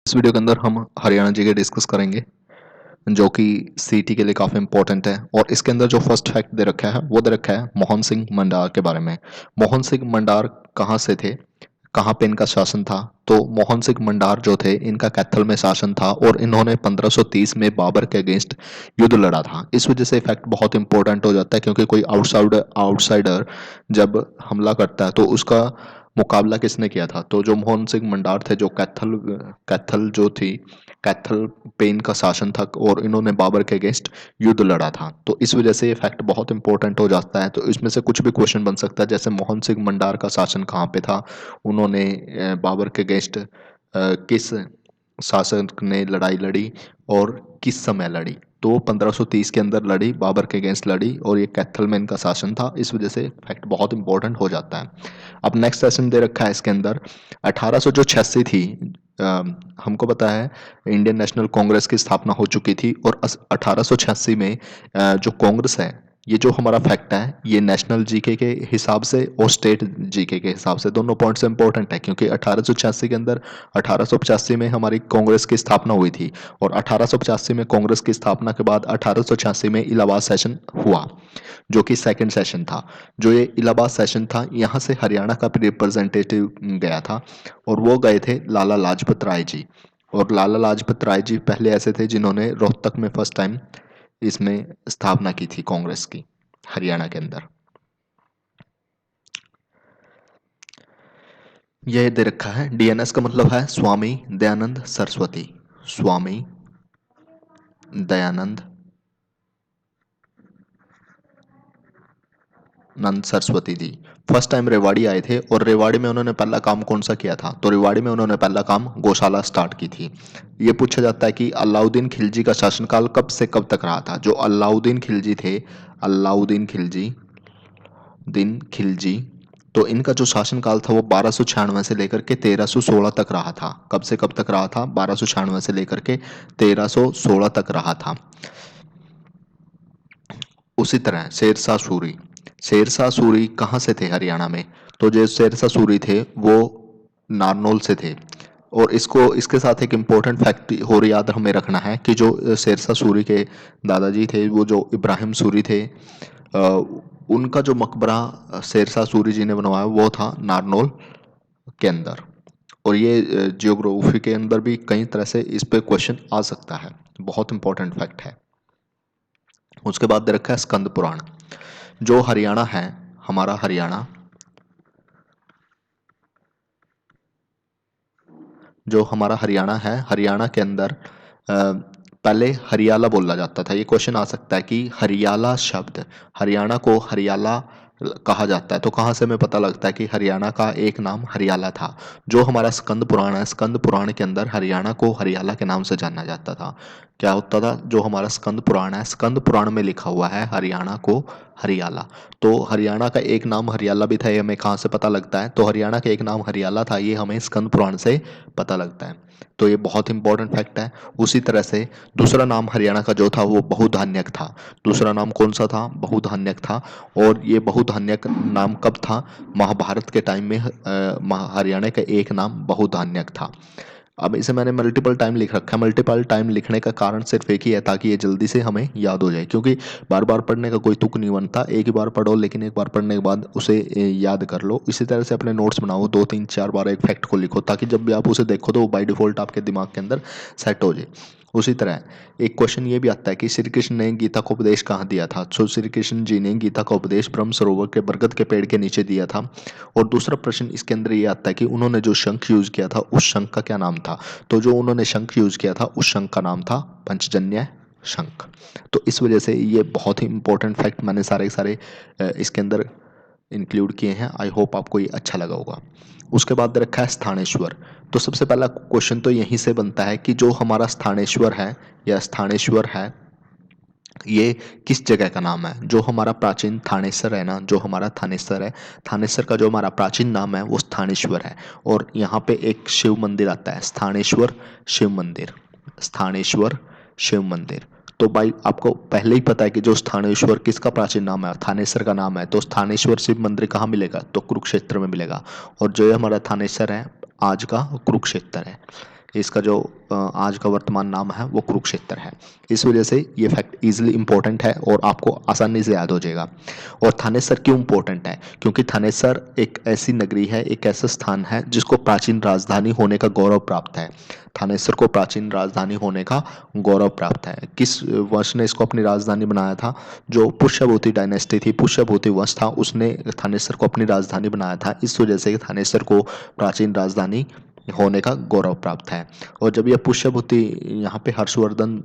इस वीडियो के अंदर हम हरियाणा जी के डिस्कस करेंगे जो कि सीटी के लिए काफ़ी इंपॉर्टेंट है। और इसके अंदर जो फर्स्ट फैक्ट दे रखा है वो दे रखा है मोहन सिंह मंडार के बारे में। मोहन सिंह मंडार कहाँ से थे, कहाँ पे इनका शासन था? तो मोहन सिंह मंडार जो थे इनका कैथल में शासन था और इन्होंने 1530 में बाबर के अगेंस्ट युद्ध लड़ा था। इस वजह से फैक्ट बहुत इंपॉर्टेंट हो जाता है, क्योंकि कोई आउटसाइडर जब हमला करता है तो उसका मुकाबला किसने किया था? तो जो मोहन सिंह मंडार थे, जो कैथल कैथल जो थी, कैथल पे इनका शासन था और इन्होंने बाबर के अगेंस्ट युद्ध लड़ा था। तो इस वजह से ये फैक्ट बहुत इंपॉर्टेंट हो जाता है। तो इसमें से कुछ भी क्वेश्चन बन सकता है, जैसे मोहन सिंह मंडार का शासन कहाँ पे था, उन्होंने बाबर के अगेंस्ट किस शासक ने लड़ाई लड़ी और किस समय लड़ी? तो 1530 के अंदर लड़ी, बाबर के अगेंस्ट लड़ी और ये कैथल में इनका शासन था। इस वजह से फैक्ट बहुत इंपॉर्टेंट हो जाता है। अब नेक्स्ट सेशन दे रखा है इसके अंदर 1886 थी। हमको पता है इंडियन नेशनल कांग्रेस की स्थापना हो चुकी थी और 1886 में जो कांग्रेस है, ये जो हमारा फैक्ट है ये नेशनल जीके के हिसाब से और स्टेट जीके के हिसाब से दोनों पॉइंट्स इंपॉर्टेंट है, क्योंकि 1886 के अंदर 1885 में हमारी कांग्रेस की स्थापना हुई थी और 1885 में कांग्रेस की स्थापना के बाद 1886 में इलाहाबाद सेशन हुआ, जो कि सेकंड सेशन था। जो ये इलाहाबाद सेशन था, यहाँ से हरियाणा का भी रिप्रेजेंटेटिव गया था और वो गए थे लाला लाजपत राय जी। और लाला लाजपत राय जी पहले ऐसे थे जिन्होंने रोहतक में फर्स्ट टाइम इसमें स्थापना की थी कांग्रेस की, हरियाणा के अंदर। यह दे रखा है डीएनएस का मतलब है स्वामी दयानंद सरस्वती। स्वामी दयानंद नंद सरस्वती जी फर्स्ट टाइम रेवाड़ी आए थे और रेवाड़ी में उन्होंने पहला काम कौन सा किया था? तो रेवाड़ी में उन्होंने पहला काम गौशाला स्टार्ट की थी। ये पूछा जाता है कि अलाउद्दीन खिलजी का शासनकाल कब से कब तक रहा था? जो अलाउद्दीन खिलजी थे, अलाउद्दीन खिलजी दिन खिलजी, तो इनका जो शासनकाल था वो 1296 से लेकर के 1316 तक रहा था। कब से कब तक रहा था? 1296 से लेकर के 1316 तक रहा था। उसी तरह शेरशाह सूरी, शेरशाह सूरी कहाँ से थे हरियाणा में? तो जो शेरशाह सूरी थे वो नारनौल से थे। और इसको इसके साथ एक इम्पोर्टेंट फैक्ट और याद हमें रखना है कि जो शेरशाह सूरी के दादाजी थे, वो जो इब्राहिम सूरी थे, उनका जो मकबरा शेरशाह सूरी जी ने बनवाया वो था नारनौल के अंदर। और ये जियोग्राफी के अंदर भी कई तरह से इस पे क्वेश्चन आ सकता है, बहुत इंपॉर्टेंट फैक्ट है। उसके बाद दे रखा है स्कंद पुराण। जो हरियाणा है, हमारा हरियाणा, जो हमारा हरियाणा है, हरियाणा के अंदर पहले हरियाला बोला जाता था। ये क्वेश्चन आ सकता है कि हरियाला शब्द, हरियाणा को हरियाला कहा जाता है, तो कहाँ से हमें पता लगता है कि हरियाणा का एक नाम हरियाला था? जो हमारा स्कंद पुराण है, स्कंद पुराण के अंदर हरियाणा को हरियाला के नाम से जाना जाता था। क्या होता था? जो हमारा स्कंद पुराण है, स्कंद पुराण में लिखा हुआ है हरियाणा को हरियाला। तो हरियाणा का एक नाम हरियाला भी था, ये हमें कहाँ से पता लगता है? तो हरियाणा का एक नाम हरियाला था, ये हमें स्कंद पुराण से पता लगता है। तो ये बहुत इंपॉर्टेंट फैक्ट है। उसी तरह से दूसरा नाम हरियाणा का जो था वो बहुधान्यक था। दूसरा नाम कौन सा था? बहुधान्यक था। और ये बहुधान्यक नाम कब था? महाभारत के टाइम में हरियाणा का एक नाम बहुधान्यक था। अब इसे मैंने मल्टीपल टाइम लिख रखा है। मल्टीपल टाइम लिखने का कारण सिर्फ एक ही है, ताकि ये जल्दी से हमें याद हो जाए, क्योंकि बार बार पढ़ने का कोई तुक नहीं बनता। एक ही बार पढ़ो, लेकिन एक बार पढ़ने के बाद उसे याद कर लो। इसी तरह से अपने नोट्स बनाओ, 2 3 4 बार एक फैक्ट को लिखो, ताकि जब भी आप उसे देखो तो वो बाय डिफॉल्ट आपके दिमाग के अंदर सेट हो जाए। उसी तरह एक क्वेश्चन ये भी आता है कि श्री कृष्ण ने गीता को उपदेश कहाँ दिया था? तो श्री कृष्ण जी ने गीता का उपदेश ब्रह्म सरोवर के बरगद के पेड़ के नीचे दिया था। और दूसरा प्रश्न इसके अंदर ये आता है कि उन्होंने जो शंख यूज किया था उस शंख का क्या नाम था? तो जो उन्होंने शंख यूज किया था उस शंख का नाम था पंचजन्य शंख। तो इस वजह से ये बहुत ही इंपॉर्टेंट फैक्ट मैंने सारे के सारे इसके अंदर इंक्लूड किए हैं। आई होप आपको ये अच्छा लगा होगा। उसके बाद रखा है स्थानेश्वर। तो सबसे पहला क्वेश्चन तो यहीं से बनता है कि जो हमारा स्थानेश्वर है या स्थानेश्वर है, ये किस जगह का नाम है? जो हमारा प्राचीन थानेसर है ना, जो हमारा थानेसर है, थानेसर का जो हमारा प्राचीन नाम है वो स्थानेश्वर है। और यहाँ पे एक शिव मंदिर आता है, स्थानेश्वर शिव मंदिर, स्थानेश्वर शिव मंदिर। तो भाई आपको पहले ही पता है कि जो स्थानेश्वर किसका प्राचीन नाम है, थानेसर का नाम है। तो स्थानेश्वर शिव मंदिर कहाँ मिलेगा? तो कुरुक्षेत्र में मिलेगा। और जो ये हमारा थानेसर है आज का कुरुक्षेत्र है। इसका जो आज का वर्तमान नाम है वो कुरुक्षेत्र है। इस वजह से ये फैक्ट इजीली इंपॉर्टेंट है और आपको आसानी से याद हो जाएगा। और थानेसर क्यों इंपॉर्टेंट है? क्योंकि थानेसर एक ऐसी नगरी है, एक ऐसा स्थान है जिसको प्राचीन राजधानी होने का गौरव प्राप्त है। थानेसर को प्राचीन राजधानी होने का गौरव प्राप्त है। किस वंश ने इसको अपनी राजधानी बनाया था? जो पुष्यभूति डायनेस्टी थी, पुष्यभूति वंश था, उसने थानेसर को अपनी राजधानी बनाया था। इस वजह से थानेसर को प्राचीन राजधानी होने का गौरव प्राप्त है। और जब ये पुष्यभूति यहाँ पे हर्षवर्धन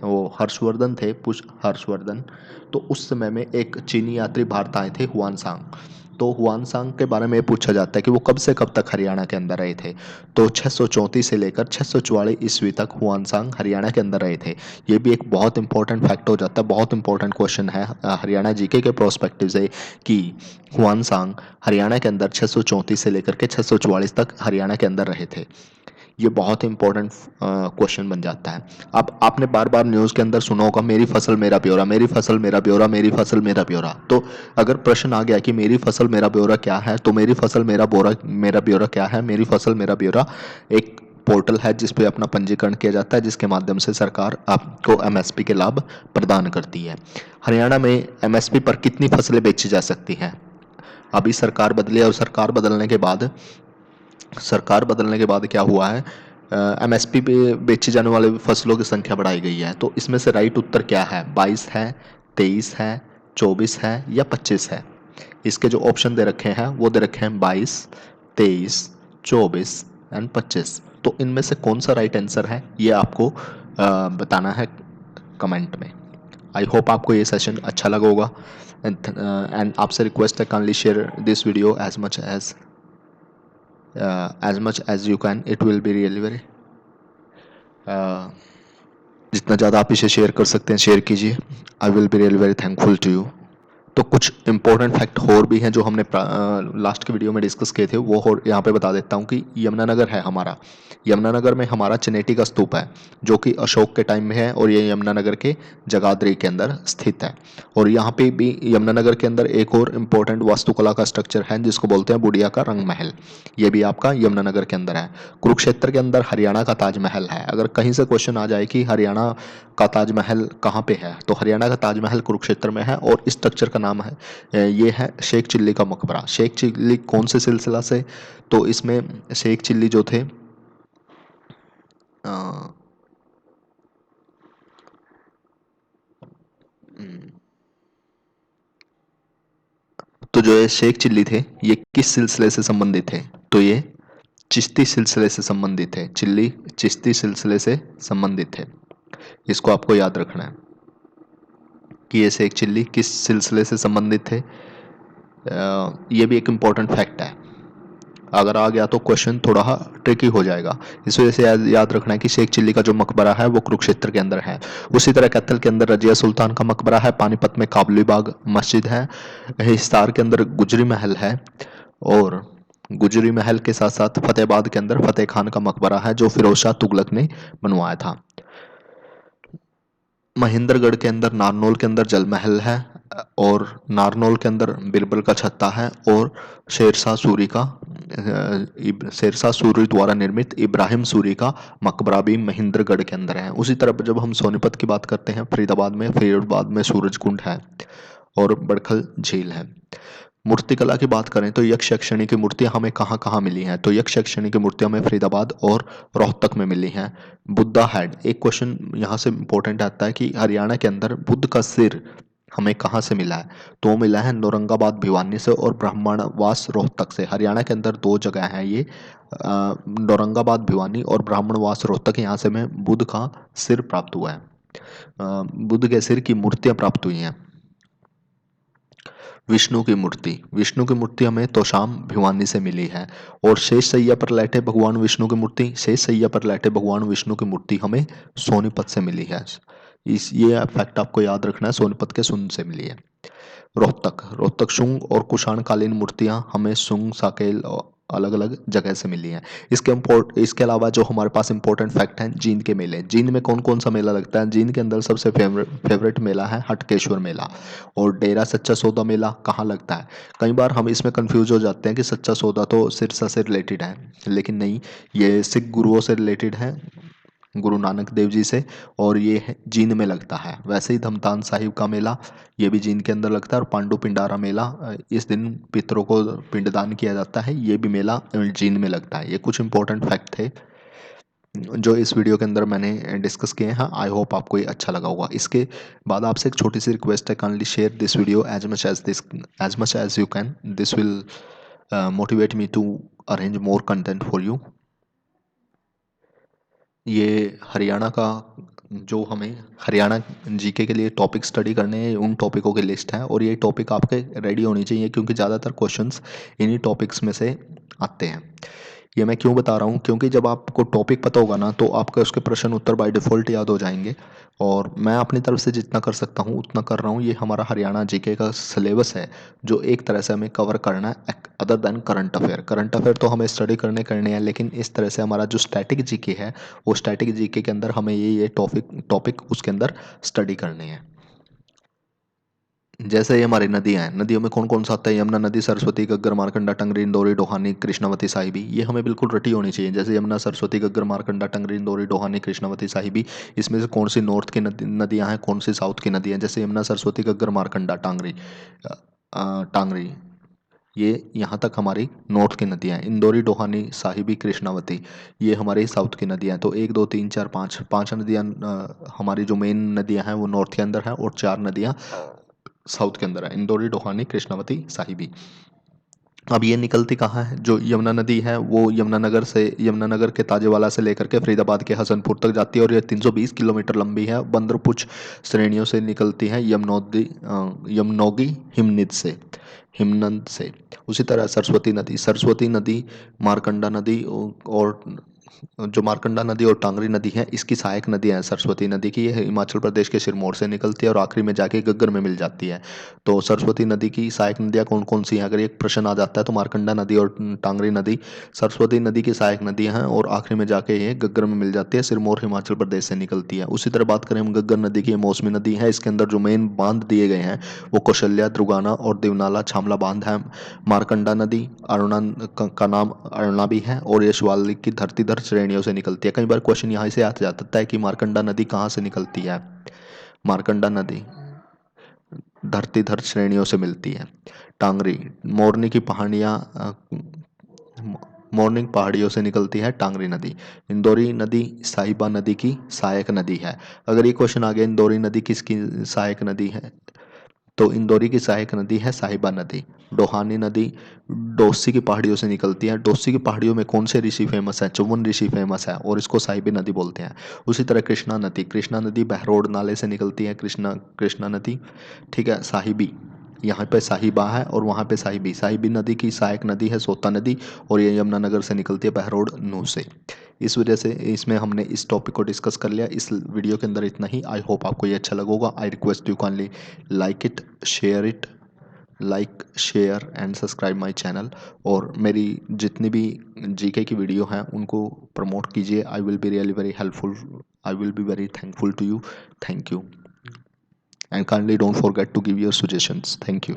वो हर्षवर्धन थे, हर्षवर्धन, तो उस समय में एक चीनी यात्री भारत आए थे, हुआनसांग। तो हुआनसांग के बारे में पूछा जाता है कि वो कब से कब तक हरियाणा के अंदर रहे थे। तो 634 से लेकर 644 ईस्वी तक हुआनसांग हरियाणा के अंदर रहे थे। ये भी एक बहुत इंपॉर्टेंट फैक्ट हो जाता है, बहुत इंपॉर्टेंट क्वेश्चन है हरियाणा जीके के प्रोस्पेक्टिव से कि हुआनसांग हरियाणा के अंदर 634 से लेकर के 644 तक हरियाणा के अंदर रहे थे। ये बहुत इंपॉर्टेंट क्वेश्चन बन जाता है। अब आपने बार बार न्यूज़ के अंदर सुना होगा, मेरी फसल मेरा ब्यौरा, मेरी फसल मेरा ब्यौरा, मेरी फसल मेरा ब्यौरा। तो अगर प्रश्न आ गया कि मेरी फसल मेरा ब्यौरा क्या है, तो मेरी फसल मेरा ब्यौरा क्या है? मेरी फसल मेरा ब्यौरा एक पोर्टल है जिस पे अपना पंजीकरण किया जाता है, जिसके माध्यम से सरकार आपको एमएसपी के लाभ प्रदान करती है। हरियाणा में एमएसपी पर कितनी फसलें बेची जा सकती हैं? अभी सरकार बदली और सरकार बदलने के बाद क्या हुआ है, एमएसपी पे बेची जाने वाले फसलों की संख्या बढ़ाई गई है। तो इसमें से राइट उत्तर क्या है? 22 है, 23 है, 24 है या 25 है? इसके जो ऑप्शन दे रखे हैं वो दे रखे हैं 22, 23, 24 एंड 25। तो इनमें से कौन सा राइट आंसर है, ये आपको बताना है कमेंट में। आई होप आपको ये सेशन अच्छा लगा होगा। एंड आपसे रिक्वेस्ट है, kindly share this video as much as you can. It will be really very जितना ज़्यादा आप इसे शेयर कर सकते हैं शेयर कीजिए। I will be really very thankful to you. तो कुछ इंपॉर्टेंट फैक्ट और भी हैं जो हमने लास्ट के वीडियो में डिस्कस किए थे, वो और यहाँ पे बता देता हूँ कि यमुनानगर है हमारा। यमुनानगर में हमारा चनेटी का स्तूप है जो कि अशोक के टाइम में है, और ये यमुनानगर के जगाधरी के अंदर स्थित है। और यहाँ पे भी यमुनानगर के अंदर एक और इम्पोर्टेंट वास्तुकला का स्ट्रक्चर है जिसको बोलते हैं बुढ़िया का रंग महल। ये भी आपका यमुनानगर के अंदर है। कुरुक्षेत्र के अंदर हरियाणा का ताजमहल है। अगर कहीं से क्वेश्चन आ जाए कि हरियाणा का ताजमहल कहाँ पे है, तो हरियाणा का ताजमहल कुरुक्षेत्र में है। और इस स्ट्रक्चर का नाम है, ये है शेख चिल्ली का मकबरा। शेख चिल्ली कौन से सिलसिला से? तो इसमें शेख चिल्ली जो थे, अ, तो जो ये शेख चिल्ली थे, ये किस सिलसिले से संबंधित थे? तो ये चिश्ती सिलसिले से संबंधित थे। चिल्ली चिश्ती सिलसिले से संबंधित थे। इसको आपको याद रखना है कि ये शेख चिल्ली किस सिलसिले से संबंधित थे। ये भी एक इम्पॉर्टेंट फैक्ट है। अगर आ गया तो क्वेश्चन थोड़ा ट्रिकी हो जाएगा। इस वजह से याद रखना है कि शेख चिल्ली का जो मकबरा है वो कुरुक्षेत्र के अंदर है। उसी तरह कैथल के अंदर रजिया सुल्तान का मकबरा है। पानीपत में काबुली बाग मस्जिद है। हिसार के अंदर गुजरी महल है। और गुजरी महल के साथ साथ फतेहाबाद के अंदर फतेह खान का मकबरा है जो फिरोज शाह तुगलक ने बनवाया था। महेंद्रगढ़ के अंदर नारनौल के अंदर जल महल है। और नारनौल के अंदर बिरबल का छत्ता है। और शेरशाह सूरी द्वारा निर्मित इब्राहिम सूरी का मकबरा भी महेंद्रगढ़ के अंदर है। उसी तरह जब हम सोनीपत की बात करते हैं, फरीदाबाद में सूरज कुंड है और बड़खल झील है। मूर्तिकला की बात करें तो यक्ष यक्षिणी की मूर्तियां हमें कहाँ कहाँ मिली हैं? तो यक्ष यक्षिणी की मूर्तियां हमें फरीदाबाद और रोहतक में मिली हैं। बुद्धा हेड, एक क्वेश्चन यहाँ से इंपॉर्टेंट आता है कि हरियाणा के अंदर बुद्ध का सिर हमें कहाँ से मिला है? तो वो मिला है औरंगाबाद भिवानी से और ब्राह्मणवास रोहतक से। हरियाणा के अंदर दो जगह हैं ये, औरंगाबाद भिवानी और ब्राह्मणवास रोहतक। यहाँ से हमें बुद्ध का सिर प्राप्त हुआ है। बुद्ध के सिर की मूर्तियां प्राप्त हुई हैं। विष्णु की मूर्ति हमें तोशाम भिवानी से मिली है। और शेष सैया पर लेटे भगवान विष्णु की मूर्ति हमें सोनीपत से मिली है। ये फैक्ट आपको याद रखना है, सोनीपत के सुन से मिली है। रोहतक शुंग और कुषाण कालीन मूर्तियां हमें सुंग साकेल अलग अलग जगह से मिली हैं। इसके अलावा जो हमारे पास इंपॉर्टेंट फैक्ट हैं, जींद के मेले। जींद में कौन कौन सा मेला लगता है? जींद के अंदर सबसे फेवरेट मेला है हटकेश्वर मेला। और डेरा सच्चा सौदा मेला कहाँ लगता है? कई बार हम इसमें कंफ्यूज हो जाते हैं कि सच्चा सौदा तो सिरसा से रिलेटेड है, लेकिन नहीं, ये सिख गुरुओं से रिलेटेड है, गुरु नानक देव जी से, और ये जींद में लगता है। वैसे ही धमतान साहिब का मेला, ये भी जींद के अंदर लगता है। और पांडु पिंडारा मेला, इस दिन पितरों को पिंडदान किया जाता है, ये भी मेला जींद में लगता है। ये कुछ इंपॉर्टेंट फैक्ट थे जो इस वीडियो के अंदर मैंने डिस्कस किए हैं। आई होप आपको ये अच्छा लगा होगा। इसके बाद आपसे एक छोटी सी रिक्वेस्ट है, kindly share this video as much as you can. This will motivate me to arrange more content for you. ये हरियाणा का, जो हमें हरियाणा जीके के लिए टॉपिक स्टडी करने हैं, उन टॉपिकों की लिस्ट है, और ये टॉपिक आपके रेडी होनी चाहिए क्योंकि ज़्यादातर क्वेश्चंस इन्हीं टॉपिक्स में से आते हैं। ये मैं क्यों बता रहा हूँ? क्योंकि जब आपको टॉपिक पता होगा ना, तो आपका उसके प्रश्न उत्तर बाय डिफ़ॉल्ट याद हो जाएंगे। और मैं अपनी तरफ से जितना कर सकता हूँ उतना कर रहा हूँ। ये हमारा हरियाणा जीके का सिलेबस है जो एक तरह से हमें कवर करना है, अदर देन करंट अफेयर तो हमें स्टडी करने हैं, लेकिन इस तरह से हमारा जो स्टैटिक जीके है, वो स्टैटिक जीके के अंदर हमें ये टॉपिक उसके अंदर स्टडी करने हैं। जैसे ये हमारी नदियां हैं, नदियों में कौन कौन सा आता है? यमुना नदी, सरस्वती, घग्गर, मारकंडा, टंगरी, इंदौरी, टोहानी, कृष्णावती, साहिबी। ये हमें बिल्कुल रटी होनी चाहिए। जैसे यमुना, सरस्वती, घग्गर, मारकंडा, टंगरी, इंदौरी, टोहानी, कृष्णावती, साहिबी। इसमें से कौन सी नॉर्थ की नदियां हैं, कौन सी साउथ की नदियां? जैसे यमुना, सरस्वती, घग्गर, मारकंडा, टांगरी, ये यहाँ तक हमारी नॉर्थ की नदियाँ हैं। इंदौरी, टोहानी, साहिबी, कृष्णावती, ये हमारी साउथ की नदियाँ हैं। तो 1 2 3 4 5 नदियाँ हमारी जो मेन नदियाँ हैं वो नॉर्थ के अंदर हैं, और 4 नदियाँ साउथ के अंदर है, इंदौरी, टोहानी, कृष्णावती, साहिबी। अब ये निकलती कहाँ है? जो यमुना नदी है वो यमुनानगर के ताजेवाला से लेकर के फरीदाबाद के हसनपुर तक जाती है, और ये 320 किलोमीटर लंबी है। बंदरपुछ श्रेणियों से निकलती है, यमनोगी हिमनद से। उसी तरह सरस्वती नदी, मारकंडा नदी, और जो मारकंडा नदी और टांगरी नदी है, इसकी सहायक नदियाँ हैं। सरस्वती नदी की, ये हिमाचल प्रदेश के सिरमौर से निकलती है और आखिरी में जाके घग्गर में मिल जाती है। तो सरस्वती नदी की सहायक नदियाँ कौन कौन सी हैं? अगर एक प्रश्न आ जाता है तो मारकंडा नदी और टांगरी नदी सरस्वती नदी की सहायक नदियाँ हैं, और आखिरी में जाके ये घग्गर में मिल जाती है, सिरमौर हिमाचल प्रदेश से निकलती है। उसी तरह बात करें हम घग्गर नदी की, मौसमी नदी है। इसके अंदर जो मेन बांध दिए गए हैं वो कौशल्या, द्रुगाना और देवनाला छामला बांध है। मारकंडा नदी अरुणा का नाम अरुणा भी है, और ये शिवालिक की धरतीधर श्रेणियों से निकलती है। कई बार क्वेश्चन यहाँ से आ जाता है कि मारकंडा नदी कहाँ से निकलती है? मारकंडा नदी धरतीधर श्रेणियों से मिलती है। टांगरी, मोरनी की पहाड़ियाँ मॉर्निंग पहाड़ियों से निकलती है टांगरी नदी। इंदौरी नदी साहिबा नदी की सहायक नदी है। अगर ये क्वेश्चन आ गया इंदौरी नदी किसकी सहायक नदी है, तो इंदौरी की सहायक नदी है साहिबा नदी। डोहानी नदी डोसी की पहाड़ियों से निकलती है। डोसी की पहाड़ियों में कौन से ऋषि फेमस है? च्यवन ऋषि फेमस है, और इसको साहिबी नदी बोलते हैं। उसी तरह कृष्णा नदी बहरोड नाले से निकलती है। कृष्णा नदी, ठीक है। साहिबी, यहाँ पे साहिबा है और वहाँ पे साहिबी। साहिबी नदी की सहायक नदी है सोता नदी, और ये यमुनानगर से निकलती है, बहरोड नूह से। इस वजह से इसमें हमने इस टॉपिक को डिस्कस कर लिया। इस वीडियो के अंदर इतना ही। आई होप आपको ये अच्छा लगा होगा। I request you kindly like share and subscribe my channel. और मेरी जितनी भी जीके की वीडियो हैं उनको प्रमोट कीजिए। I will be really very helpful, I will be very thankful to you. Thank you, and kindly don't forget to give your suggestions. Thank you.